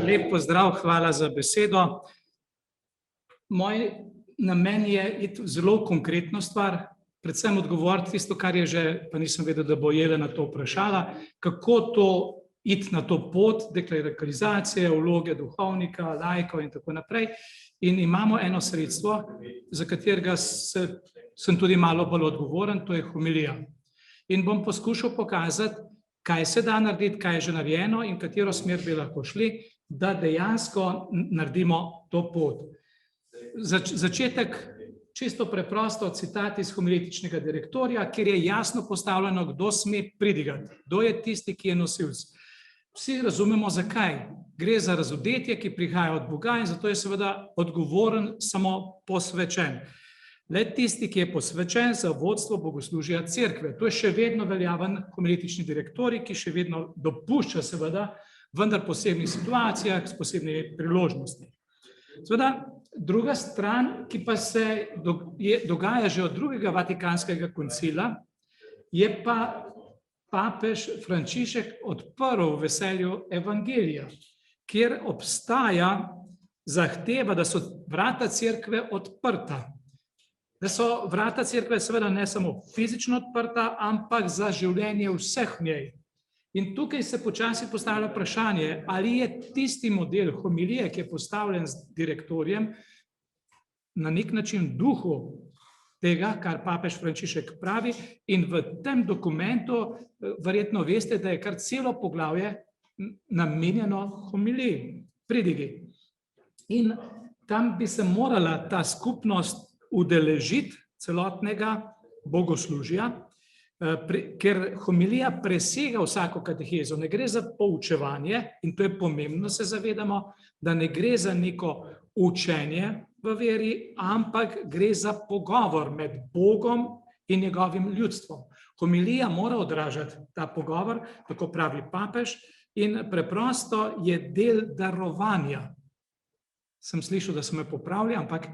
Lep pozdrav, hvala za besedo. Moj namen je iti v zelo konkretno stvar, predvsem odgovoriti tisto, kar je že, pa nisem vedel, da bo Jelena to vprašala, kako to iti na to pot deklerikalizacije, vloge duhovnika, laikov in tako naprej. In imamo eno sredstvo, za katerega sem tudi malo bolj odgovoren, to je homilija. In bom poskušal pokazati, kaj se da narediti, kaj je že narejeno in katero smer bi lahko šli, da dejansko naredimo to pot. Začetek, čisto preprosto, citat iz homiletičnega direktorja, kjer je jasno postavljeno, kdo sme pridigati, kdo je tisti, ki je nosilc. Vsi razumemo, zakaj. Gre za razodetje, ki prihaja od Boga in zato je seveda odgovoren samo posvečen. Le tisti, ki je posvečen za vodstvo bogoslužja cerkve. To je še vedno veljaven homiletični direktorij, ki še vedno dopušča seveda, vendar v posebnih situacijah, s posebnimi priložnostmi. Seveda, druga stran, ki pa se dogaja že od drugega Vatikanskega koncila, je pa papež Frančišek odprl v veselju evangelija, kjer obstaja zahteva, da so vrata cerkve odprta. Da so vrata cerkve seveda ne samo fizično odprta, ampak za življenje vseh v njej. In tukaj se počasi postavlja vprašanje, ali je tisti model homilije, ki je postavljen z direktorjem, na nek način duhu tega, kar papež Frančišek pravi, in v tem dokumentu verjetno veste, da je kar celo poglavje namenjeno homiliji, pridigi. In tam bi se morala ta skupnost udeležiti celotnega bogoslužja, ker homilija presega vsako katehezo, ne gre za poučevanje, in to je pomembno, se zavedamo, da ne gre za neko učenje v veri, ampak gre za pogovor med Bogom in njegovim ljudstvom. Homilija mora odražati ta pogovor, tako pravi papež, in preprosto je del darovanja. Sem slišal, da so me popravili, ampak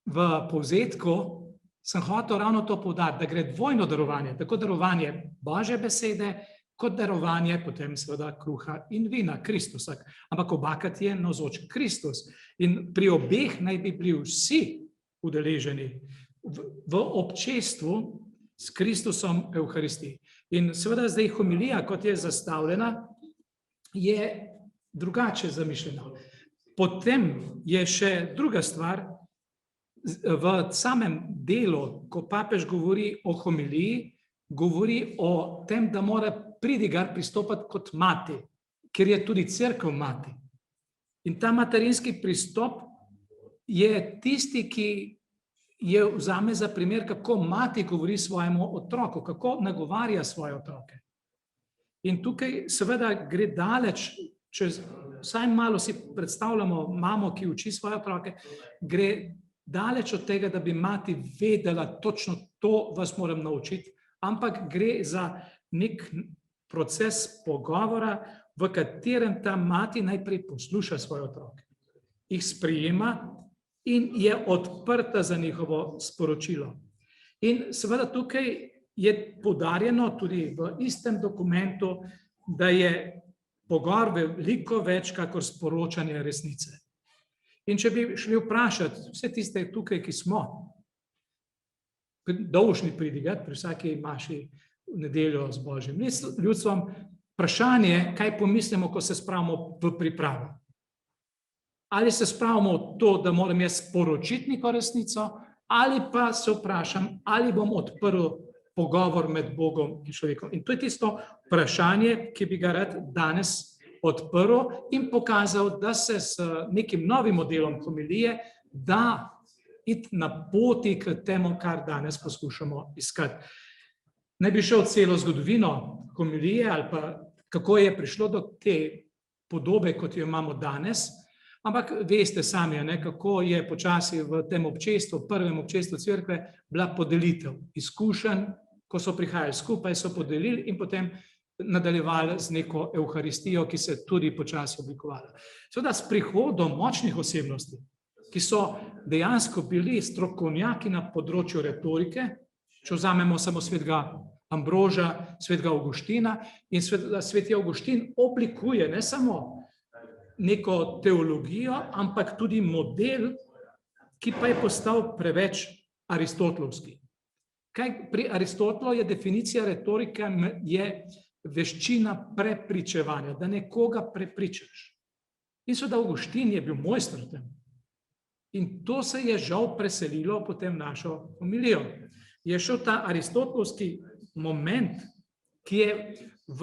v povzetku sem hotel ravno to poudariti, da gre dvojno darovanje, tako darovanje Božje besede, kot darovanje potem seveda kruha in vina, Kristusa. Ampak obakrat je navzoč Kristus. In pri obeh naj bi bili vsi udeleženi v občestvu s Kristusom Evharistiji. In seveda zdaj homilija, kot je zastavljena, je drugače zamišljena. Potem je še druga stvar, v samem delu, ko papež govori o homiliji, govori o tem, da mora pridigar pristopati kot mati, ker je tudi cerkev mati. In ta materinski pristop je tisti, ki je vzame za primer, kako mati govori svojemu otroku, kako nagovarja svoje otroke. In tukaj seveda gre daleč, če vsaj malo si predstavljamo mamo, ki uči svoje otroke, gre daleč od tega, da bi mati vedela točno to, vas moram naučiti, ampak gre za nek proces pogovora, v katerem ta mati najprej posluša svoje otroke, jih sprejema in je odprta za njihovo sporočilo. In seveda tukaj je poudarjeno tudi v istem dokumentu, da je pogovor veliko več kakor sporočanje resnice. In če bi šli vprašati vse tiste tukaj, ki smo dolžni pridigati pri vsaki maši v nedeljo z Božjim ljudstvom, vprašanje, kaj pomislimo, ko se spravimo v pripravo. Ali se spravimo v to, da moram jaz sporočiti neko resnico, ali pa se vprašam, ali bom odprl pogovor med Bogom in človekom. In to je tisto vprašanje, ki bi ga rad danes odprl in pokazal, da se s nekim novim modelom homilije da iti na poti k temu, kar danes poskušamo iskati. Ne bi šel celo zgodovino homilije ali pa kako je prišlo do te podobe, kot jo imamo danes, ampak veste sami, kako je počasi v tem občestvu, prvem občestvu cerkve, bila podelitev izkušenj, ko so prihajali skupaj, so podelili in potem nadaljevali z neko Evharistijo, ki se tudi počasi oblikovala. Seveda s prihodom močnih osebnosti, ki so dejansko bili strokovnjaki na področju retorike, če vzamemo samo svetega Ambroža, svetega Avguština, in sveti Avguštin oblikuje ne samo neko teologijo, ampak tudi model, ki pa je postal preveč aristotelovski. Pri Aristotelu je definicija retorike je veščina prepričevanja, da nekoga prepričaš. In seveda Avguštin je bil mojster v tem. In to se je žal preselilo potem v našo homilijo. Je šel ta aristotelovski moment, ki je v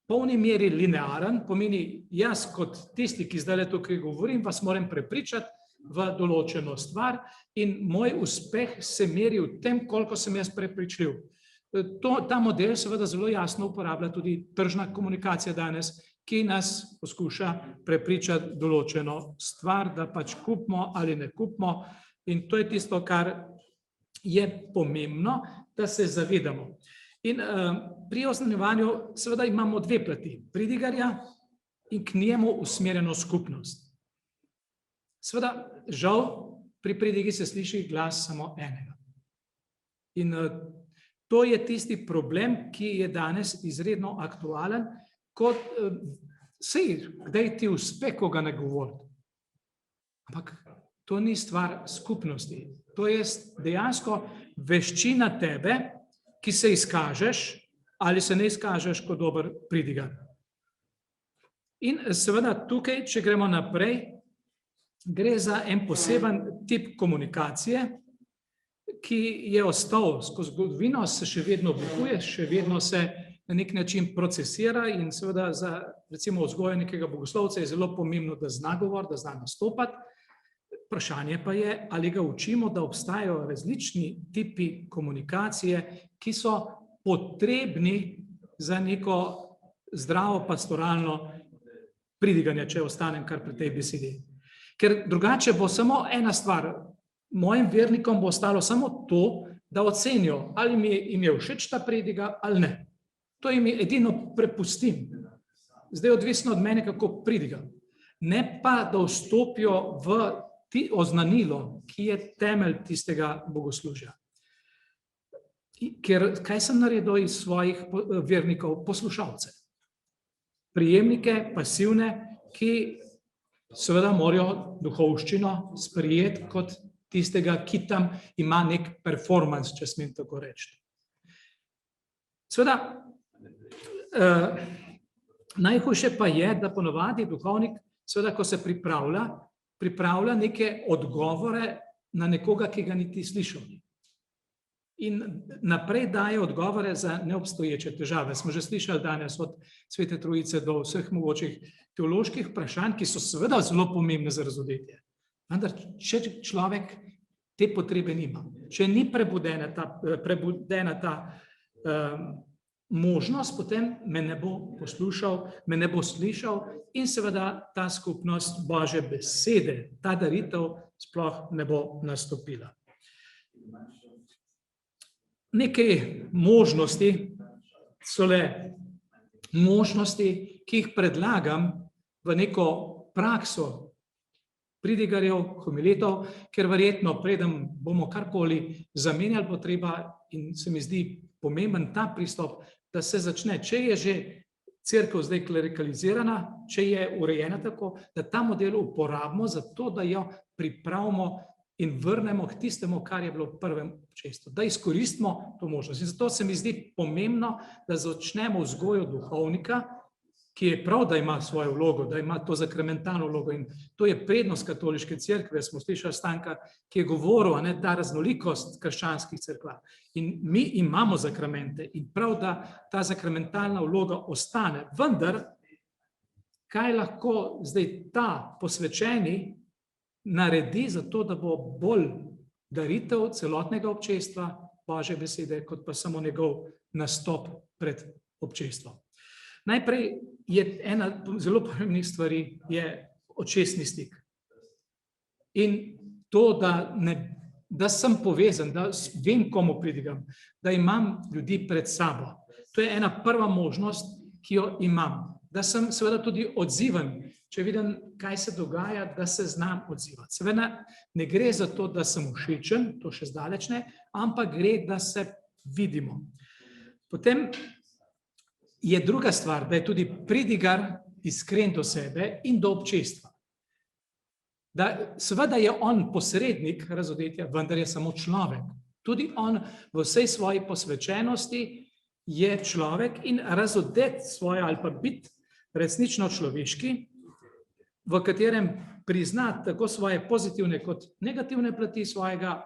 polni meri linearen, pomeni jaz kot tisti, ki zdaj tukaj govorim, vas moram prepričati v določeno stvar in moj uspeh se meri v tem, koliko sem jaz prepričljiv. Ta model seveda zelo jasno uporablja tudi tržna komunikacija danes, ki nas poskuša prepričati določeno stvar, da pač kupimo ali ne kupimo. In to je tisto, kar je pomembno, da se zavedamo. In pri oznanjevanju seveda imamo dve plati, pridigarja in k njemu usmerjeno skupnost. Seveda, žal, pri pridigi se sliši glas samo enega. In to je tisti problem, ki je danes izredno aktualen, kot kdaj ti uspe, ko ga ne govori. Ampak to ni stvar skupnosti. To je dejansko veščina tebe, ki se izkažeš ali se ne izkažeš kot dober pridigar. In seveda tukaj, če gremo naprej, gre za en poseben tip komunikacije, ki je ostal skozi zgodovino, se še vedno oblikuje, še vedno se na nek način procesira in seveda za recimo vzgojo nekega bogoslovca je zelo pomembno, da zna govoriti, da zna nastopati. Vprašanje pa je, ali ga učimo, da obstajajo različni tipi komunikacije, ki so potrebni za neko zdravo pastoralno pridiganje, če ostanem kar pri tej besedi. Ker drugače bo samo ena stvar, mojim vernikom bo ostalo samo to, da ocenijo, ali jim je všeč ta pridiga ali ne. To jim edino prepustim. Zdaj je odvisno od mene, kako pridigam. Ne pa, da vstopijo v oznanilo, ki je temelj tistega bogoslužja. Ker kaj sem naredil iz svojih vernikov? Poslušalce. Prijemnike, pasivne, ki seveda morajo duhovščino sprejeti kot tistega, ki tam ima nek performance, če smem tako reči. Seveda, najhujše pa je, da ponovadi duhovnik, seveda, ko se pripravlja neke odgovore na nekoga, ki ga niti slišal. In naprej daje odgovore za neobstoječe težave. Smo že slišali danes od Svete Trojice do vseh mogočih teoloških vprašanj, ki so seveda zelo pomembne za razodetje. Vendar, če človek te potrebe nima, če ni prebudena ta možnost, potem me ne bo poslušal, me ne bo slišal in seveda ta skupnost Božje besede, ta daritev sploh ne bo nastopila. Nekaj možnosti so le možnosti, ki jih predlagam v neko prakso pridigarjev, homiletov, ker verjetno preden bomo karkoli zamenjali, bo treba in se mi zdi pomemben ta pristop, da se začne, če je že cerkev zdaj klerikalizirana, če je urejena tako, da ta model uporabimo za to, da jo pripravimo in vrnemo k tistemu, kar je bilo v prvem občestvu, da izkoristimo to možnost. In zato se mi zdi pomembno, da začnemo vzgojo duhovnika, ki je prav, da ima svojo vlogo, da ima to sakramentalno vlogo in to je prednost katoliške cerkve. Smo slišali Stanka, ki je govoril, ta raznolikost krščanskih cerkva. In mi imamo sakramente in prav, da ta sakramentalna vloga ostane. Vendar, kaj lahko zdaj ta posvečeni naredi za to, da bo bolj daritev celotnega občestva Božje besede, kot pa samo njegov nastop pred občestvom. Najprej je ena zelo pomembnih stvari je očesni stik. In to, da sem povezan, da vem, komu pridigam, da imam ljudi pred sabo. To je ena prva možnost, ki jo imam. Da sem seveda tudi odziven, če vidim, kaj se dogaja, da se znam odzivati. Seveda ne gre za to, da sem všečen, to še zdaleč ne, ampak gre, da se vidimo. Potem je druga stvar, da je tudi pridigar iskren do sebe in do občestva. Seveda je on posrednik razodetja, vendar je samo človek. Tudi on v vsej svoji posvečenosti je človek in razodet svoje ali pa biti resnično človeški, v katerem prizna tako svoje pozitivne kot negativne plati svojega,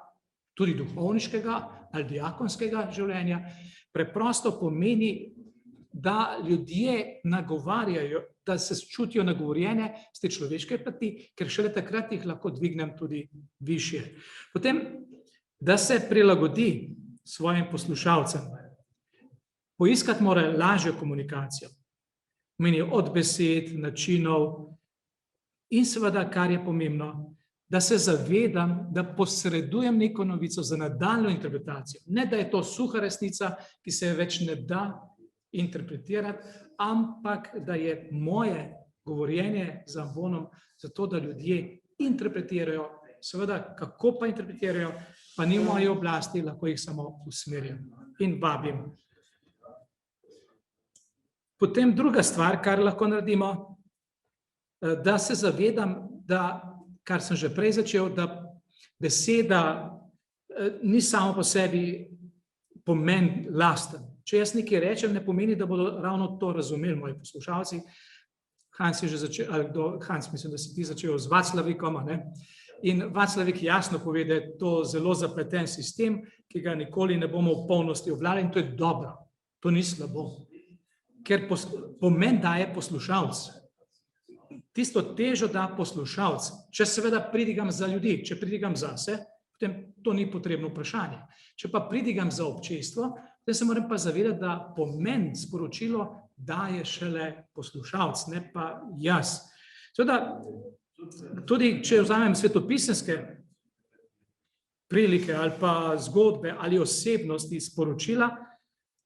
tudi duhovniškega ali diakonskega življenja, preprosto pomeni, da ljudje nagovarjajo, da se čutijo nagovorjene z te človeške plati, ker šele takrat jih lahko dvignem tudi višje. Potem, da se prilagodi svojim poslušalcem. Poiskati mora lažjo komunikacijo. Meni od besed, načinov in seveda, kar je pomembno, da se zavedam, da posredujem neko novico za nadaljnjo interpretacijo. Ne, da je to suha resnica, ki se več ne da interpretirati, ampak da je moje govorjenje z ambonom zato, da ljudje interpretirajo, seveda, kako pa interpretirajo, pa ni v moji oblasti, lahko jih samo usmerjam in vabim. Potem druga stvar, kar lahko naredimo, da se zavedam, da, kar sem že prej začel, da beseda ni samo po sebi pomen lasten. Če jaz nekaj rečem, ne pomeni, da bodo ravno to razumeli moji poslušalci. Hans je že začel, Hans, mislim, da si ti začel z Vaclavikom, ne? In Vaclavik jasno pove, da je to zelo zapleten sistem, ki ga nikoli ne bomo v polnosti obvladali in to je dobro, to ni slabo. Ker pomen daje poslušalc. Tisto težo da poslušalc. Če seveda pridigam za ljudi, če pridigam zase, potem to ni potrebno vprašanje. Če pa pridigam za občestvo, potem se moram pa zavedati, da pomen sporočilo daje šele poslušalc, ne pa jaz. Seveda, tudi če vzamem svetopisemske prilike ali pa zgodbe ali osebnosti sporočila,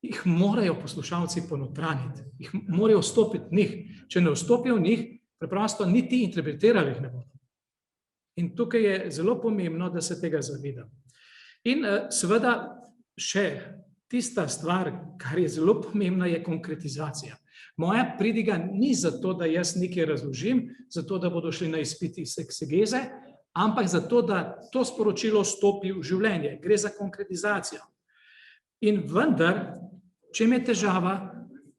jih morajo poslušalci ponotraniti, jih morajo vstopiti v njih. Če ne vstopijo v njih, preprosto niti interpretirali jih ne bodo. In tukaj je zelo pomembno, da se tega zavedam. In seveda še tista stvar, kar je zelo pomembna, je konkretizacija. Moja pridiga ni zato, da jaz nekaj razložim, zato, da bodo šli na izpit iz eksegeze, ampak zato, da to sporočilo stopi v življenje. Gre za konkretizacijo. In vendar, če je težava,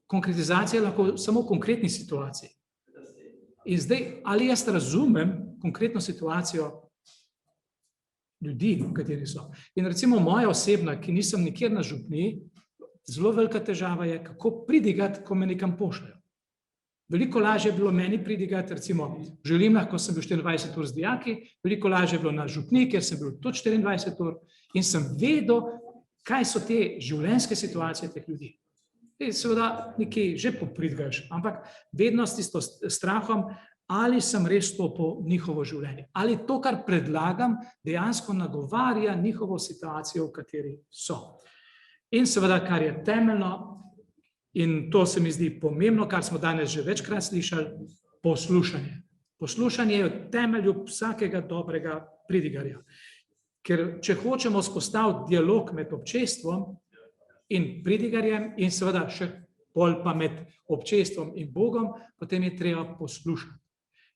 konkretizacija lahko samo v konkretni situaciji. In zdaj, ali jaz razumem konkretno situacijo ljudi, v kateri so. In recimo moja osebna, ki nisem nikjer na župniji, zelo velika težava je, kako pridigati, ko me nekam pošljajo. Veliko lažje je bilo meni pridigati, recimo v Želimah, ko sem bil 24 ur z dijaki, veliko lažje je bilo na župniji, kjer sem bil tudi 24 ur in sem vedel, kaj so te življenjske situacije teh ljudi. Seveda nekaj že popridigaš, ampak vedno s tisto strahom, ali sem res stopil njihovo življenje. Ali to, kar predlagam, dejansko nagovarja njihovo situacijo, v kateri so. In seveda, kar je temeljno, in to se mi zdi pomembno, kar smo danes že večkrat slišali, poslušanje. Poslušanje je v temelju vsakega dobrega pridigarja. Ker če hočemo vzpostaviti dialog med občestvom in pridigarjem in seveda še bolj pa med občestvom in Bogom, potem je treba poslušati.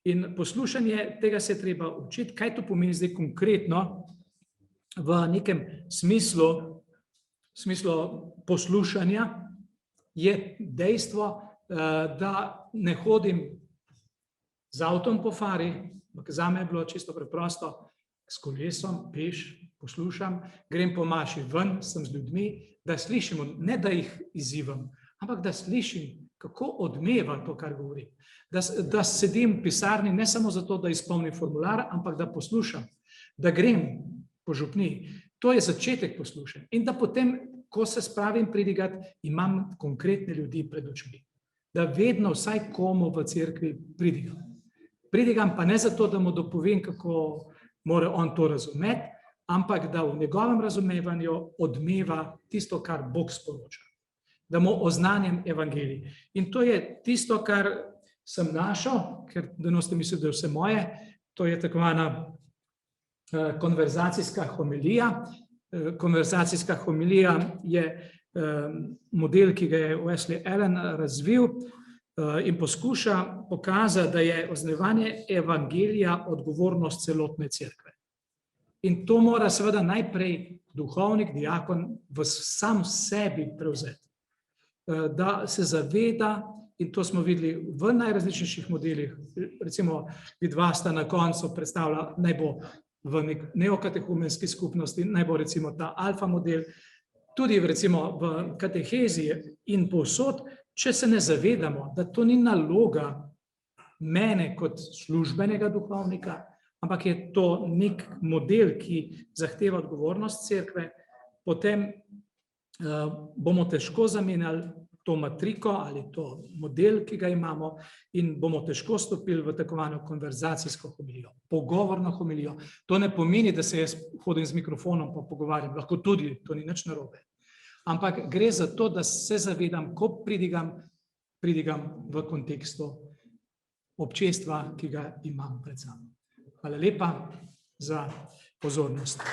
In poslušanje, tega se je treba učiti, kaj to pomeni zdaj konkretno v nekem smislu poslušanja, je dejstvo, da ne hodim z avtom po fari, ampak zame je bilo čisto preprosto, s kolesom, peš, poslušam, grem po maši ven, sem z ljudmi, da slišimo, ne da jih izzivam, ampak da slišim, kako odmeva to, kar govorim. Da sedim v pisarni ne samo zato, da izpolnim formular, ampak da poslušam, da grem po župniji. To je začetek poslušanja. In da potem, ko se spravim pridigati, imam konkretne ljudi pred očmi. Da vedno vsaj komu v cerkvi pridigam. Pridigam pa ne zato, da mu dopovem, kako mora on to razumeti, ampak da v njegovem razumevanju odmeva tisto, kar Bog sporoča. Da mu oznanjam evangelij. In to je tisto, kar sem našel, ker da noste mislili, da je vse moje, to je tako zvana konverzacijska homilija. Konverzacijska homilija je model, ki ga je Wesley Allen razvil in poskuša pokazati, da je oznanjevanje evangelija odgovornost celotne cerkve. In to mora seveda najprej duhovnik, diakon v sam sebi prevzeti. Da se zaveda, in to smo videli v najrazličnejših modelih, recimo vidva sta na koncu predstavila, naj bo v neokatehumenski skupnosti, naj bo recimo ta alfa model, tudi recimo v katehezi in povsod, če se ne zavedamo, da to ni naloga mene kot službenega duhovnika, ampak je to nek model, ki zahteva odgovornost cerkve, potem bomo težko zamenjali to matriko ali to model, ki ga imamo, in bomo težko stopili v tako imenovano konverzacijsko homilijo, pogovorno homilijo. To ne pomeni, da se jaz hodim z mikrofonom pa pogovarjam, lahko tudi, to ni nič narobe. Ampak gre za to, da se zavedam, ko pridigam v kontekstu občestva, ki ga imam pred sabo. Hvala lepa za pozornost.